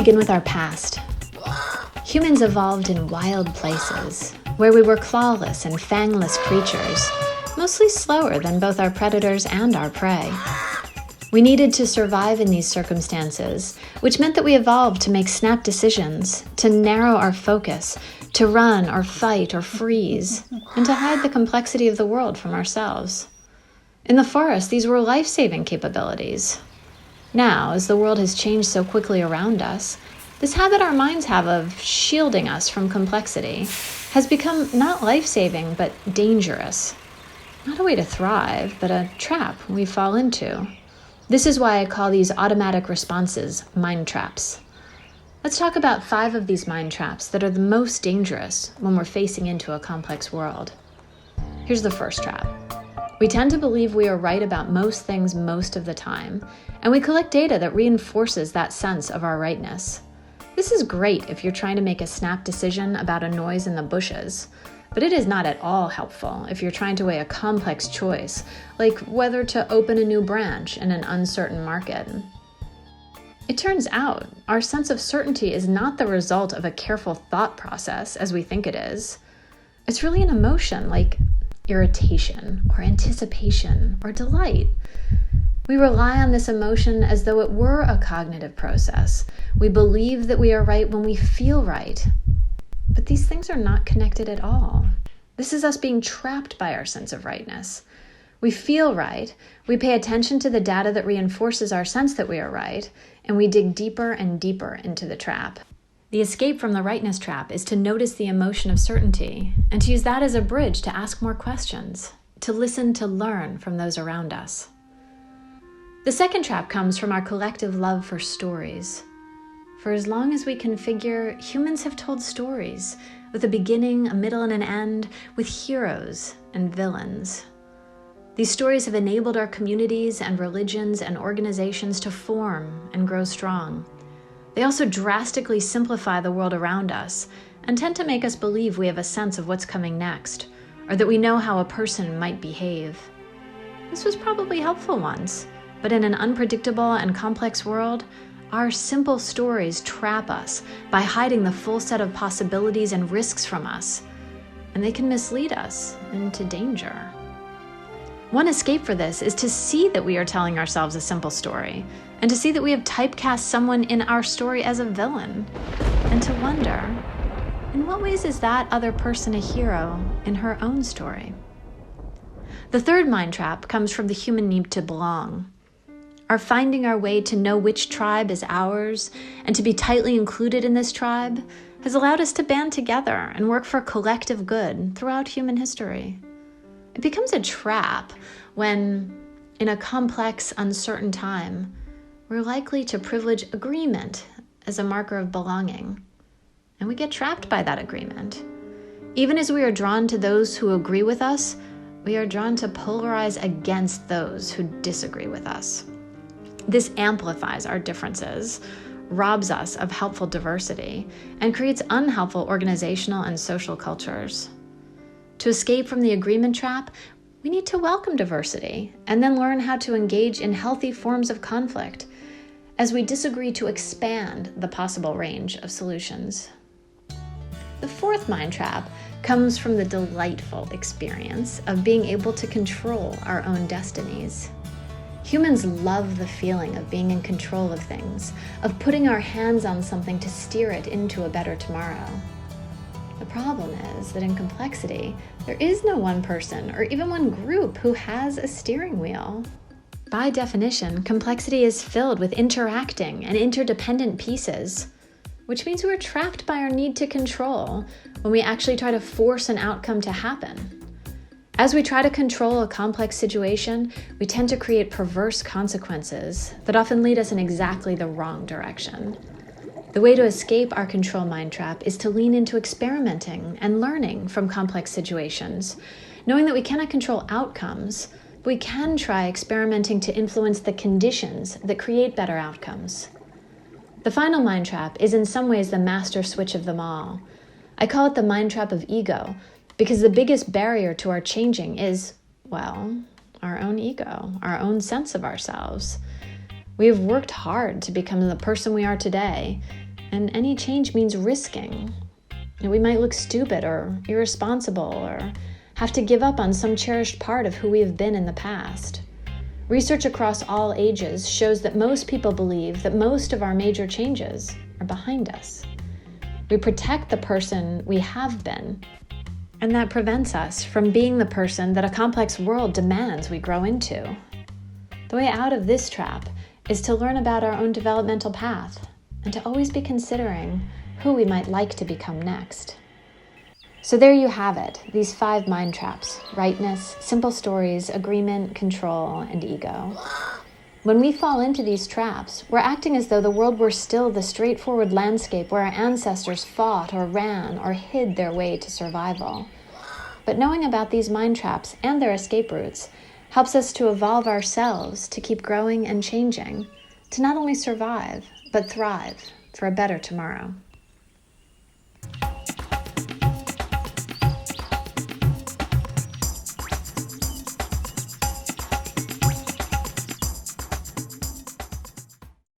begin with our past. Humans evolved in wild places, where we were clawless and fangless creatures, mostly slower than both our predators and our prey. We needed to survive in these circumstances, which meant that we evolved to make snap decisions, to narrow our focus, to run or fight or freeze, and to hide the complexity of the world from ourselves. In the forest, these were life-saving capabilities. Now, as the world has changed so quickly around us, this habit our minds have of shielding us from complexity has become not life-saving, but dangerous. Not a way to thrive, but a trap we fall into. This is why I call these automatic responses mind traps. Let's talk about 5 of these mind traps that are the most dangerous when we're facing into a complex world. Here's the first trap. We tend to believe we are right about most things most of the time, and we collect data that reinforces that sense of our rightness. This is great if you're trying to make a snap decision about a noise in the bushes, but it is not at all helpful if you're trying to weigh a complex choice, like whether to open a new branch in an uncertain market. It turns out, our sense of certainty is not the result of a careful thought process as we think it is. It's really an emotion like irritation or anticipation or delight. We rely on this emotion as though it were a cognitive process. We believe that we are right when we feel right. But these things are not connected at all. This is us being trapped by our sense of rightness. We feel right, we pay attention to the data that reinforces our sense that we are right, and we dig deeper and deeper into the trap. The escape from the rightness trap is to notice the emotion of certainty and to use that as a bridge to ask more questions, to listen, to learn from those around us. The second trap comes from our collective love for stories. For as long as we can figure, humans have told stories with a beginning, a middle, and an end, with heroes and villains. These stories have enabled our communities and religions and organizations to form and grow strong. They also drastically simplify the world around us and tend to make us believe we have a sense of what's coming next, or that we know how a person might behave. This was probably helpful once, but in an unpredictable and complex world, our simple stories trap us by hiding the full set of possibilities and risks from us, and they can mislead us into danger. One escape for this is to see that we are telling ourselves a simple story, and to see that we have typecast someone in our story as a villain, and to wonder, in what ways is that other person a hero in her own story? The third mind trap comes from the human need to belong. Our finding our way to know which tribe is ours and to be tightly included in this tribe has allowed us to band together and work for collective good throughout human history. It becomes a trap when, in a complex, uncertain time, we're likely to privilege agreement as a marker of belonging, and we get trapped by that agreement. Even as we are drawn to those who agree with us, we are drawn to polarize against those who disagree with us. This amplifies our differences, robs us of helpful diversity, and creates unhelpful organizational and social cultures. To escape from the agreement trap, we need to welcome diversity and then learn how to engage in healthy forms of conflict as we disagree to expand the possible range of solutions. The fourth mind trap comes from the delightful experience of being able to control our own destinies. Humans love the feeling of being in control of things, of putting our hands on something to steer it into a better tomorrow. The problem is that in complexity, there is no one person or even one group who has a steering wheel. By definition, complexity is filled with interacting and interdependent pieces, which means we're trapped by our need to control when we actually try to force an outcome to happen. As we try to control a complex situation, we tend to create perverse consequences that often lead us in exactly the wrong direction. The way to escape our control mind trap is to lean into experimenting and learning from complex situations, knowing that we cannot control outcomes, but we can try experimenting to influence the conditions that create better outcomes. The final mind trap is in some ways the master switch of them all. I call it the mind trap of ego, because the biggest barrier to our changing is, well, our own ego, our own sense of ourselves. We have worked hard to become the person we are today, And any change means risking. We might look stupid or irresponsible or have to give up on some cherished part of who we have been in the past. Research across all ages shows that most people believe that most of our major changes are behind us. We protect the person we have been, and that prevents us from being the person that a complex world demands we grow into. The way out of this trap is to learn about our own developmental path and to always be considering who we might like to become next. So there you have it, these 5 mind traps: rightness, simple stories, agreement, control, and ego. When we fall into these traps, we're acting as though the world were still the straightforward landscape where our ancestors fought or ran or hid their way to survival. But knowing about these mind traps and their escape routes helps us to evolve ourselves, to keep growing and changing, to not only survive, but thrive for a better tomorrow.